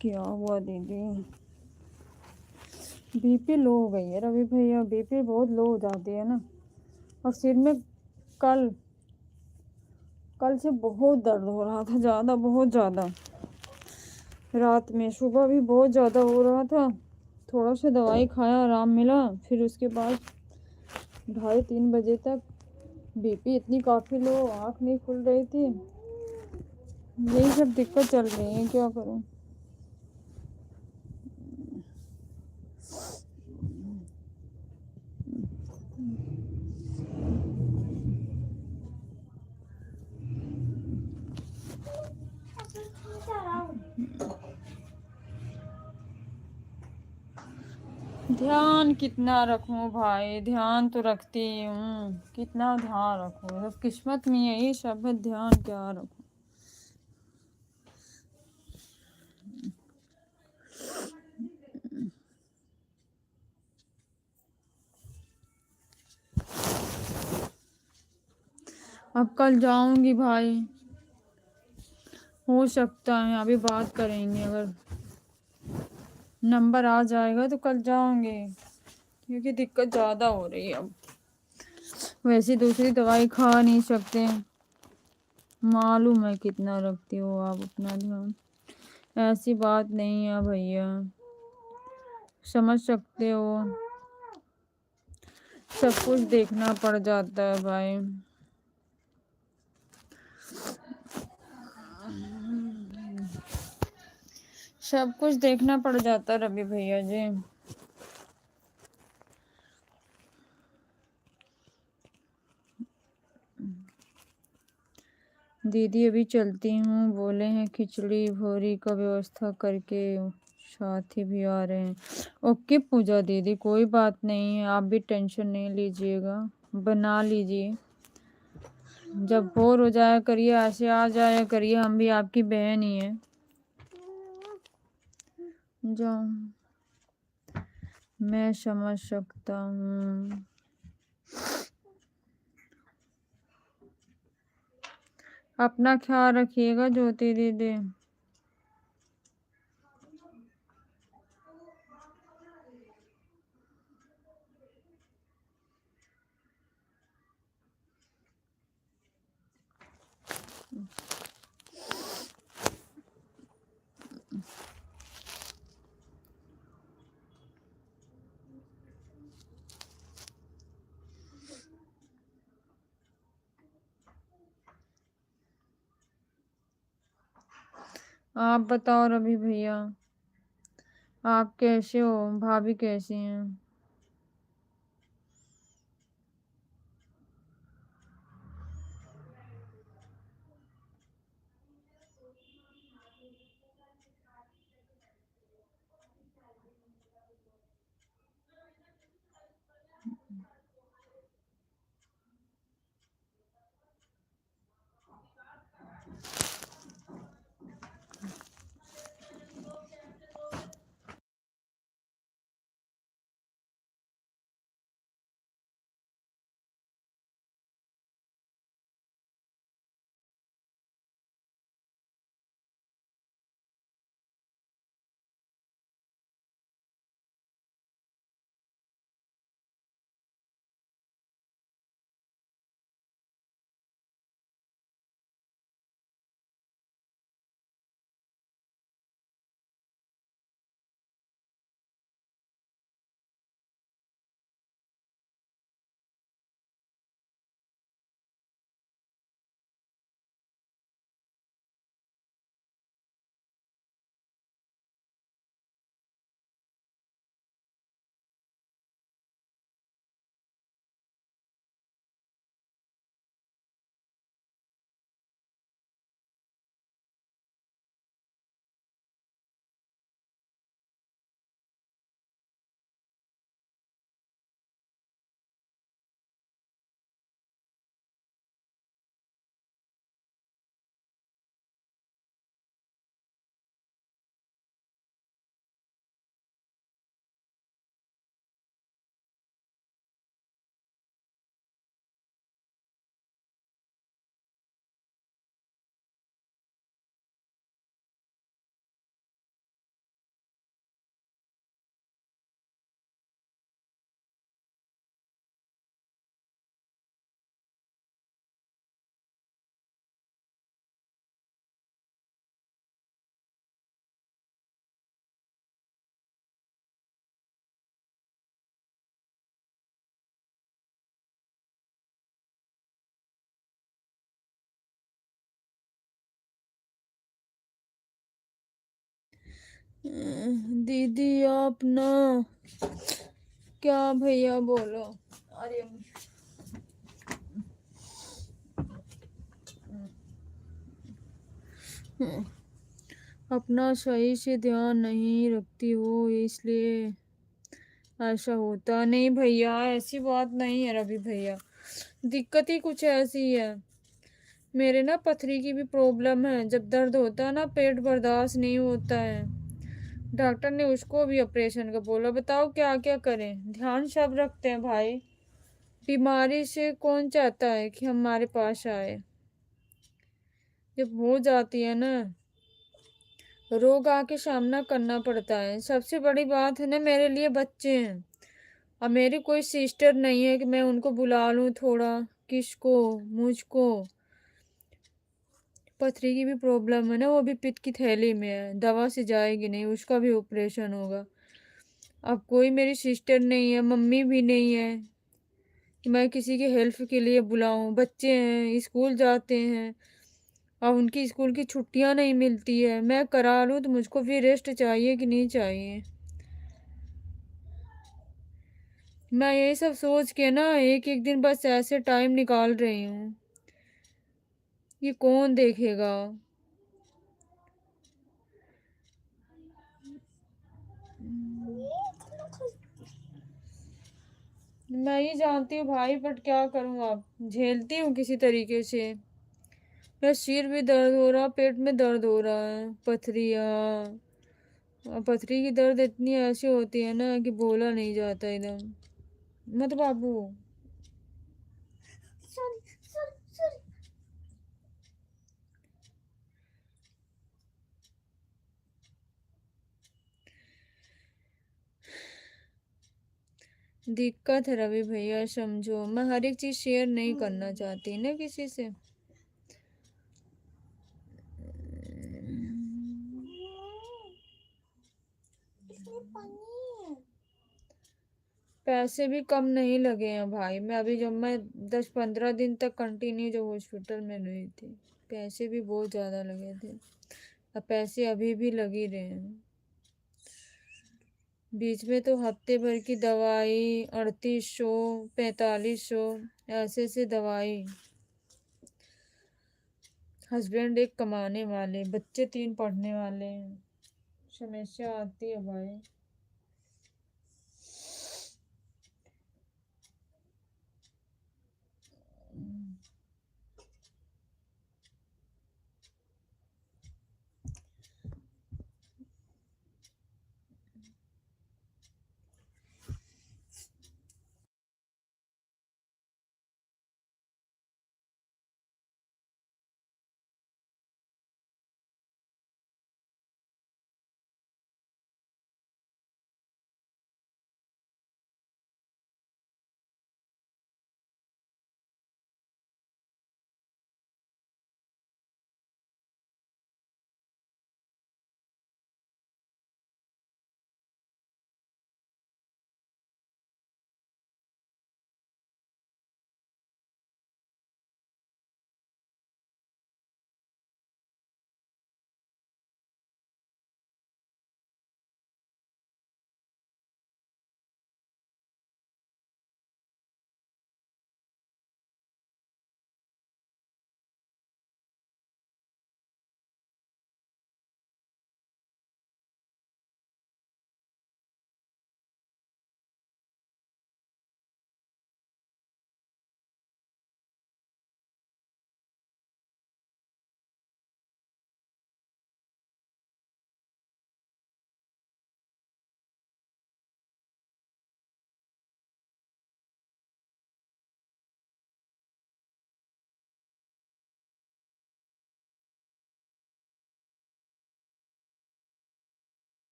क्या हुआ दीदी? बीपी लो हो गई है रवि भैया, बीपी बहुत लो हो जाती है ना। और सिर में कल कल से बहुत दर्द हो रहा था, ज़्यादा, बहुत ज़्यादा। रात में, सुबह भी बहुत ज़्यादा हो रहा था। थोड़ा सा दवाई खाया, आराम मिला। फिर उसके बाद 2:30-3 बजे तक बीपी इतनी काफ़ी लो, आँख नहीं खुल रही थी। यही सब दिक्कत चल रही है, क्या करूं। ध्यान कितना रखूं भाई, ध्यान तो रखती हूँ, कितना ध्यान रखूं। जब किस्मत में यही सब है, ध्यान क्या रखूं। अब कल जाऊंगी भाई, हो सकता है अभी बात करेंगे, अगर नंबर आ जाएगा तो कल जाऊंगे, क्योंकि दिक्कत ज़्यादा हो रही है अब। वैसे दूसरी दवाई खा नहीं सकते, मालूम है कितना रखती हो आप अपना ध्यान। ऐसी बात नहीं है भैया, समझ सकते हो, सब कुछ देखना पड़ जाता है भाई। सब कुछ देखना पड़ जाता है रवि भैया जी। दीदी अभी चलती हूँ, बोले हैं खिचड़ी भोरी का व्यवस्था करके, साथी भी आ रहे हैं। ओके पूजा दीदी, कोई बात नहीं है, आप भी टेंशन नहीं लीजिएगा, बना लीजिए। जब बोर हो जाया करिए, ऐसे आ जाया करिए, हम भी आपकी बहन ही हैं। जाओ, मैं समझ सकता हूँ। अपना ख्याल रखिएगा ज्योति दीदी। आप बताओ रवि भैया, आप कैसे हो, भाभी कैसी हैं? दीदी आप ना, क्या भैया बोलो। अरे अपना सही से ध्यान नहीं रखती हो इसलिए ऐसा होता। नहीं भैया ऐसी बात नहीं है रवि भैया, दिक्कत ही कुछ ऐसी है। मेरे ना पथरी की भी प्रॉब्लम है, जब दर्द होता है ना पेट बर्दाश्त नहीं होता है। डॉक्टर ने उसको भी ऑपरेशन का बोला। बताओ क्या क्या करें। ध्यान सब रखते हैं भाई, बीमारी से कौन चाहता है कि हमारे पास आए। जब हो जाती है ना रोग आके सामना करना पड़ता है। सबसे बड़ी बात है ना मेरे लिए बच्चे हैं। अब मेरी कोई सिस्टर नहीं है कि मैं उनको बुला लूं थोड़ा, किसको, मुझको। पथरी की भी प्रॉब्लम है ना, वो भी पित्त की थैली में है, दवा से जाएगी नहीं, उसका भी ऑपरेशन होगा। अब कोई मेरी सिस्टर नहीं है, मम्मी भी नहीं है कि मैं किसी की हेल्प के लिए बुलाऊं। बच्चे हैं, स्कूल जाते हैं, अब उनकी स्कूल की छुट्टियां नहीं मिलती है। मैं करा लूं तो मुझको भी रेस्ट चाहिए कि नहीं चाहिए। मैं यही सब सोच के ना एक एक दिन बस ऐसे टाइम निकाल रही हूँ। ये कौन देखेगा। मैं ही जानती हूँ भाई, बट क्या करूँ, अब झेलती हूँ किसी तरीके से। मेरा सिर भी दर्द हो रहा, पेट में दर्द हो रहा है, पथरिया। पथरी की दर्द इतनी ऐसी होती है ना कि बोला नहीं जाता एकदम। मत बाबू। Sorry sorry sorry. दिक्कत है रवि भैया, समझो। मैं हर एक चीज शेयर नहीं करना चाहती ना किसी से। इसमें पानी है। पैसे भी कम नहीं लगे हैं भाई। मैं अभी जब मैं 10-15 दिन तक कंटिन्यू जो हॉस्पिटल में रही थी, पैसे भी बहुत ज़्यादा लगे थे। अब पैसे अभी भी लग ही रहे हैं। बीच में तो हफ्ते भर की दवाई 3800 4500 ऐसे से दवाई। हस्बैंड एक कमाने वाले, बच्चे 3 पढ़ने वाले हैं। समस्या आती है भाई।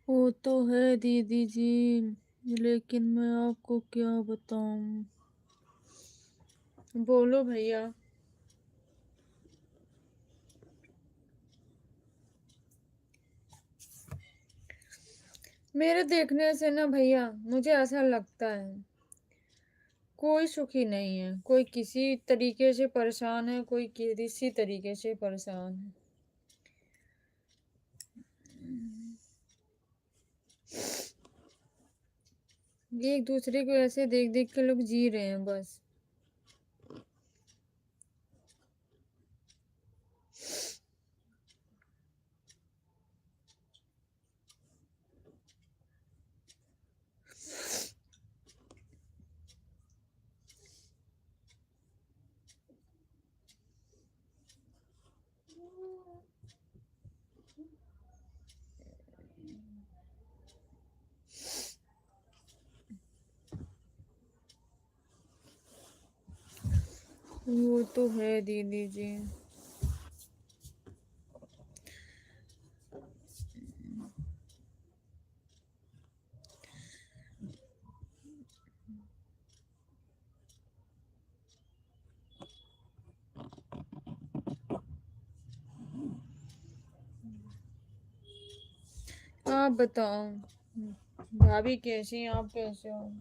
वो तो है दीदी जी, लेकिन मैं आपको क्या बताऊं। बोलो भैया। मेरे देखने से ना भैया मुझे ऐसा लगता है कोई सुखी नहीं है, कोई किसी तरीके से परेशान है, कोई किसी तरीके से परेशान है। एक दूसरे को ऐसे देख देख के लोग जी रहे हैं बस। वो तो है दीदी जी। आप बताओ, भाभी कैसी हैं, आप कैसे हो?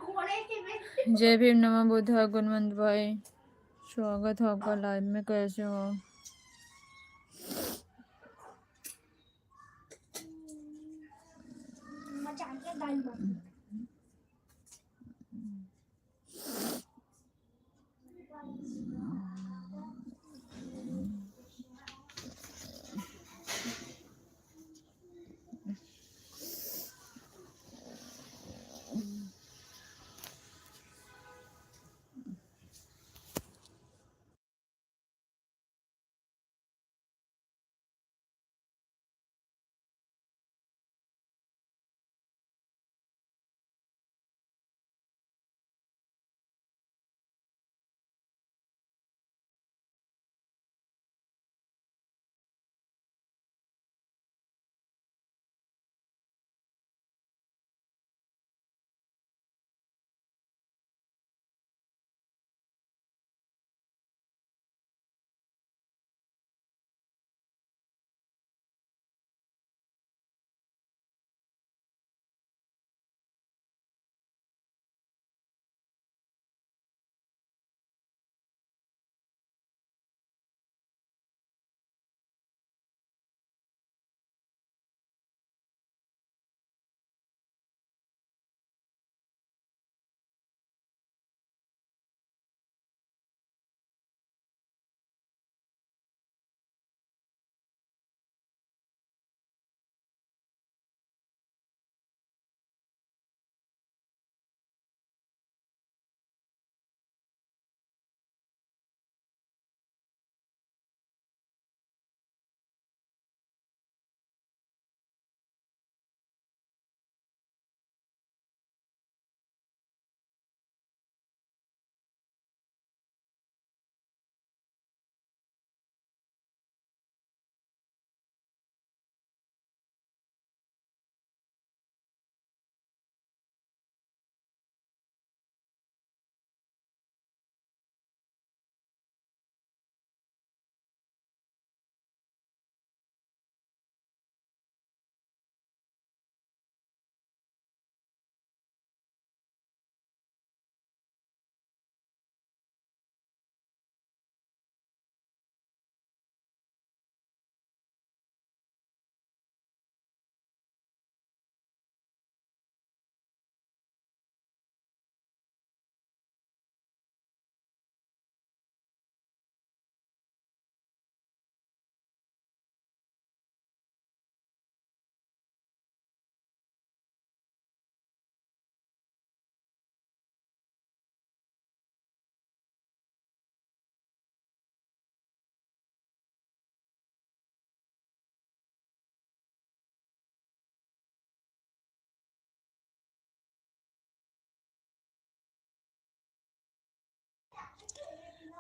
जय भीम, नमः बुद्धाय। गुणवंत भाई, स्वागत है आपका लाइव में। कैसे हो?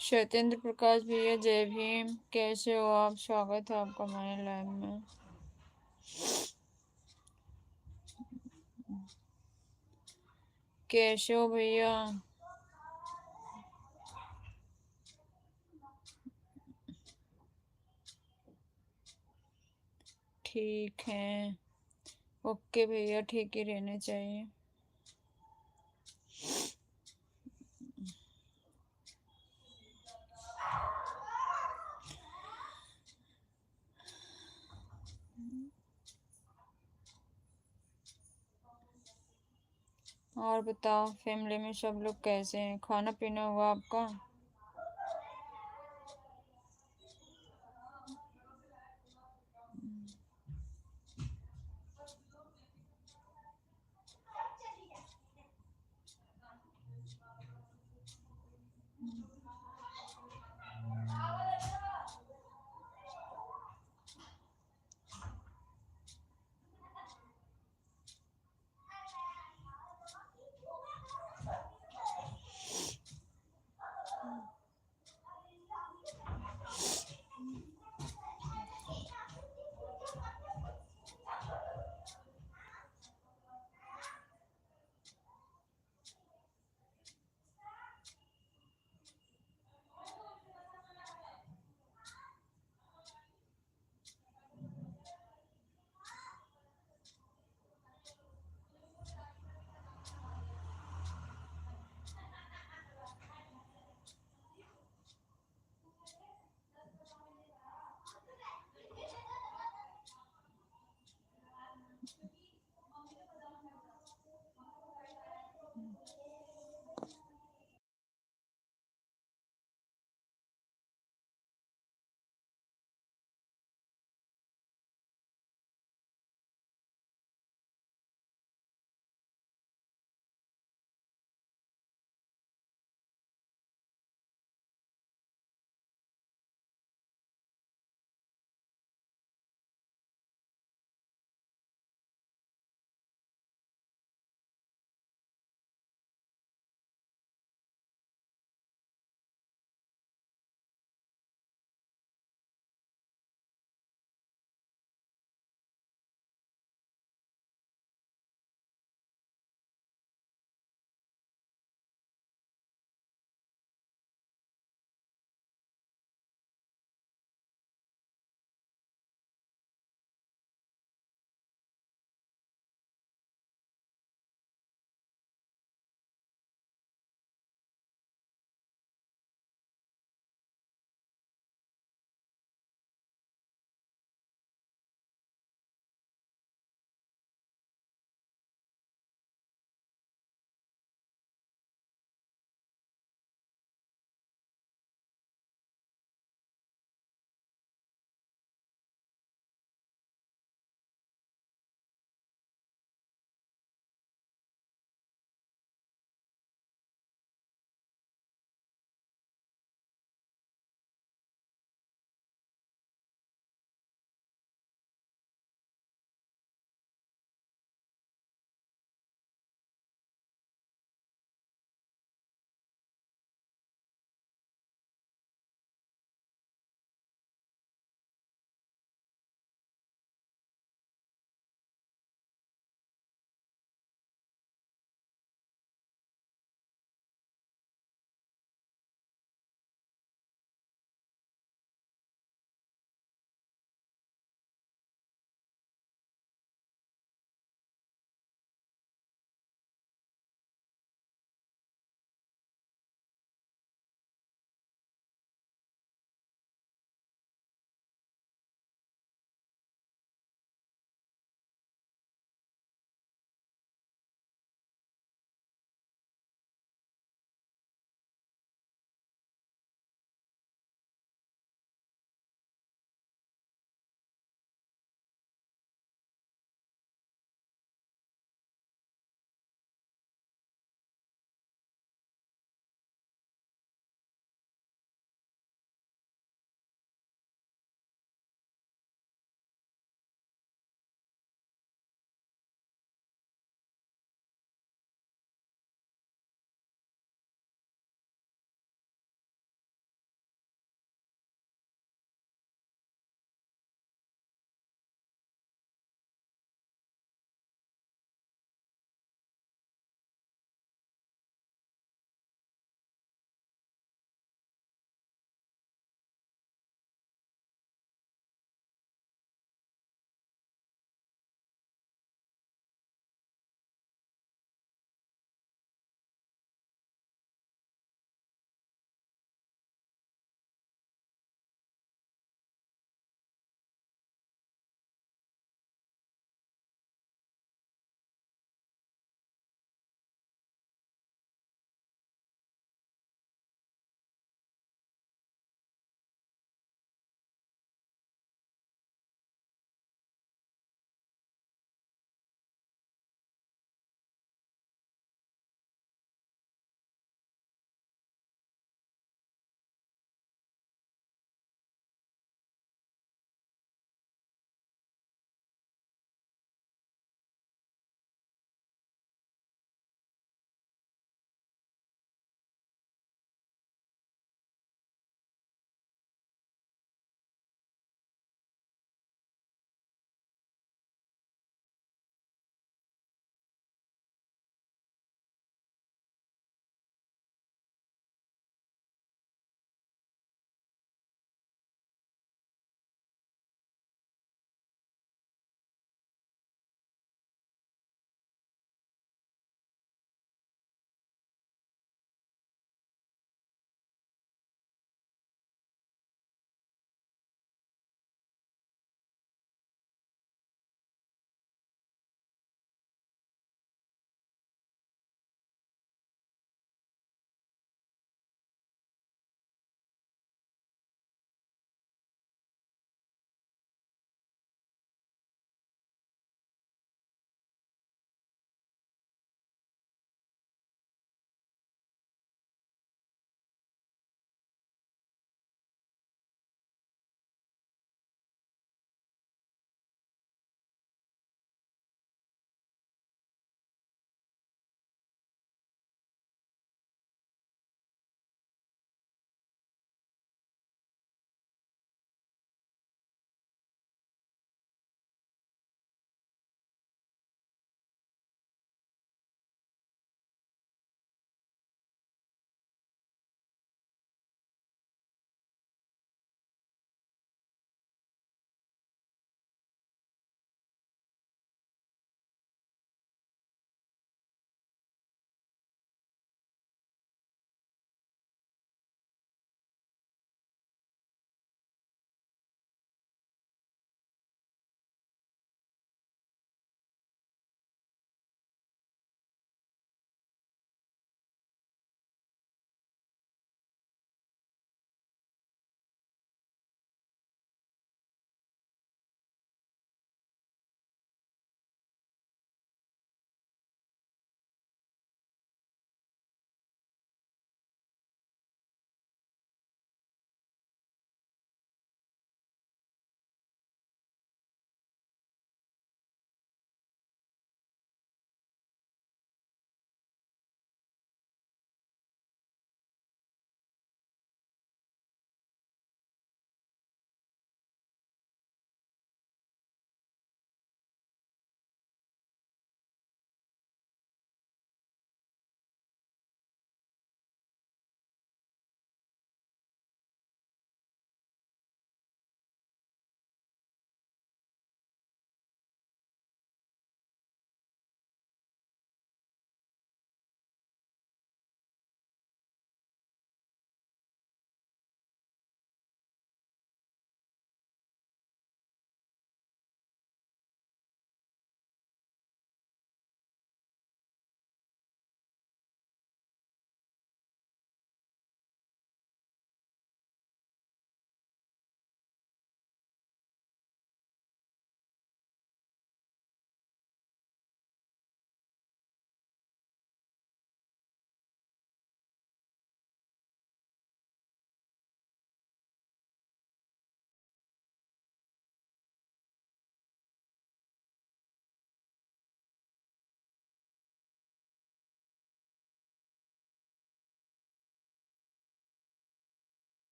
सत्येंद्र प्रकाश भैया, जय भीम। कैसे हो आप? स्वागत है आपका हमारे लाइव में। कैसे हो भैया? ठीक है, ओके भैया, ठीक ही रहने चाहिए। और बताओ, फैमिली में सब लोग कैसे हैं? खाना पीना हुआ आपका?